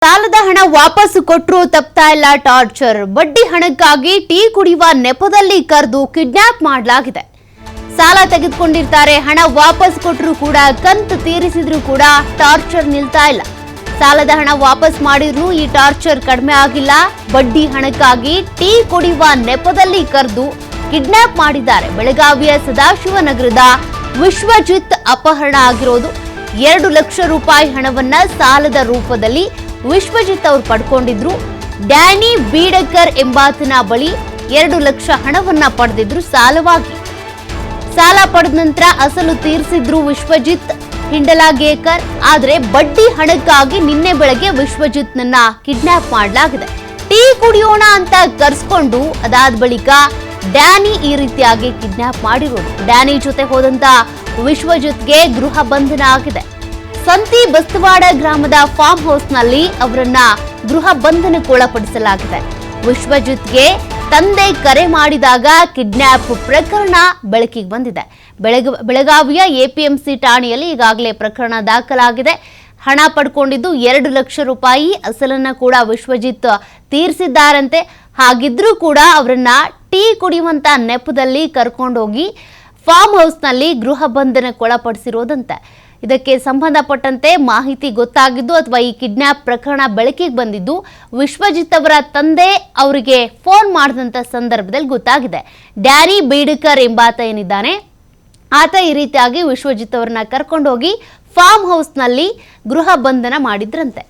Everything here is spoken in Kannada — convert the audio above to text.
ಸಾಲದ ಹಣ ವಾಪಸ್ ಕೊಟ್ಟರು ತಪ್ತಾ ಇಲ್ಲ ಟಾರ್ಚರ್. ಬಡ್ಡಿ ಹಣಕ್ಕಾಗಿ ಟೀ ಕುಡಿಯುವ ನೆಪದಲ್ಲಿ ಕರೆದು ಕಿಡ್ನಾಪ್ ಮಾಡಲಾಗಿದೆ. ಸಾಲ ತೆಗೆದುಕೊಂಡಿರ್ತಾರೆ, ಹಣ ವಾಪಸ್ ಕೊಟ್ಟರು ಕೂಡ, ಕಂತು ತೀರಿಸಿದ್ರು ಕೂಡ ಟಾರ್ಚರ್ ನಿಲ್ತಾ ಇಲ್ಲ. ಸಾಲದ ಹಣ ವಾಪಸ್ ಮಾಡಿದ್ರು ಈ ಟಾರ್ಚರ್ ಕಡಿಮೆ ಆಗಿಲ್ಲ. ಬಡ್ಡಿ ಹಣಕ್ಕಾಗಿ ಟೀ ಕುಡಿಯುವ ನೆಪದಲ್ಲಿ ಕರೆದು ಕಿಡ್ನಾಪ್ ಮಾಡಿದ್ದಾರೆ. ಬೆಳಗಾವಿಯ ಸದಾಶಿವನಗರದ ವಿಶ್ವಜಿತ್ ಅಪಹರಣ ಆಗಿರೋದು. 2 ಲಕ್ಷ ರೂಪಾಯಿ ಹಣವನ್ನ ಸಾಲದ ರೂಪದಲ್ಲಿ ವಿಶ್ವಜಿತ್ ಅವರು ಪಡ್ಕೊಂಡಿದ್ರು. ಡ್ಯಾನಿ ಬೀಡಕರ್ ಎಂಬಾತನ ಬಳಿ 2 ಲಕ್ಷ ಹಣವನ್ನ ಪಡೆದಿದ್ರು ಸಾಲವಾಗಿ. ಸಾಲ ಪಡೆದ ನಂತರ ಅಸಲು ತೀರಿಸಿದ್ರು ವಿಶ್ವಜಿತ್ ಹಿಂಡಲಾಗೇಕರ್. ಆದ್ರೆ ಬಡ್ಡಿ ಹಣಕ್ಕಾಗಿ ನಿನ್ನೆ ಬೆಳಗ್ಗೆ ವಿಶ್ವಜಿತ್ ನನ್ನ ಕಿಡ್ನಾಪ್ ಮಾಡಲಾಗಿದೆ. ಟೀ ಕುಡಿಯೋಣ ಅಂತ ಕರೆಸ್ಕೊಂಡು ಅದಾದ ಬಳಿಕ ಡ್ಯಾನಿ ಈ ರೀತಿಯಾಗಿ ಕಿಡ್ನಾಪ್ ಮಾಡಿರೋದು. ಡ್ಯಾನಿ ಜೊತೆ ಹೋದಂತ ವಿಶ್ವಜಿತ್ಗೆ ಗೃಹ ಬಂಧನ ಆಗಿದೆ. ಸಂತಿ ಬಸ್ತವಾಡ ಗ್ರಾಮದ ಫಾರ್ಮ್ ಹೌಸ್ ನಲ್ಲಿ ಅವರನ್ನ ಗೃಹ ಬಂಧನಕ್ಕೊಳಪಡಿಸಲಾಗಿದೆ. ವಿಶ್ವಜಿತ್ಗೆ ತಂದೆ ಕರೆ ಮಾಡಿದಾಗ ಕಿಡ್ನಾಪ್ ಪ್ರಕರಣ ಬೆಳಕಿಗೆ ಬಂದಿದೆ. ಬೆಳಗಾವಿಯ ಎಪಿಎಂಸಿ ಠಾಣೆಯಲ್ಲಿ ಈಗಾಗಲೇ ಪ್ರಕರಣ ದಾಖಲಾಗಿದೆ. ಹಣ ಪಡ್ಕೊಂಡಿದ್ದು 2 ಲಕ್ಷ ರೂಪಾಯಿ ಅಸಲನ್ನ ಕೂಡ ವಿಶ್ವಜಿತ್ ತೀರಿಸಿದ್ದಾರಂತೆ. ಹಾಗಿದ್ರೂ ಕೂಡ ಅವರನ್ನ ಟೀ ಕುಡಿಯುವಂತ ನೆಪದಲ್ಲಿ ಕರ್ಕೊಂಡೋಗಿ ಫಾರ್ಮ್ ಹೌಸ್ನಲ್ಲಿ ಗೃಹ ಬಂಧನಕ್ಕೊಳಪಡಿಸಿರೋದಂತೆ. ಇದಕ್ಕೆ ಸಂಬಂಧಪಟ್ಟಂತೆ ಮಾಹಿತಿ ಗೊತ್ತಾಗಿದ್ದು ಅಥವಾ ಈ ಕಿಡ್ನಾಪ್ ಪ್ರಕರಣ ಬೆಳಕಿಗೆ ಬಂದಿದ್ದು ವಿಶ್ವಜಿತ್ ಅವರ ತಂದೆ ಅವರಿಗೆ ಫೋನ್ ಮಾಡಿದಂತ ಸಂದರ್ಭದಲ್ಲಿ ಗೊತ್ತಾಗಿದೆ. ಡ್ಯಾನಿ ಬೀಡಕರ್ ಎಂಬಾತ ಏನಿದ್ದಾನೆ ಆತ ಈ ರೀತಿಯಾಗಿ ವಿಶ್ವಜಿತ್ ಅವರನ್ನ ಕರ್ಕೊಂಡೋಗಿ ಫಾರ್ಮ್ ಹೌಸ್ನಲ್ಲಿ ಗೃಹ ಬಂಧನ ಮಾಡಿದ್ರಂತೆ.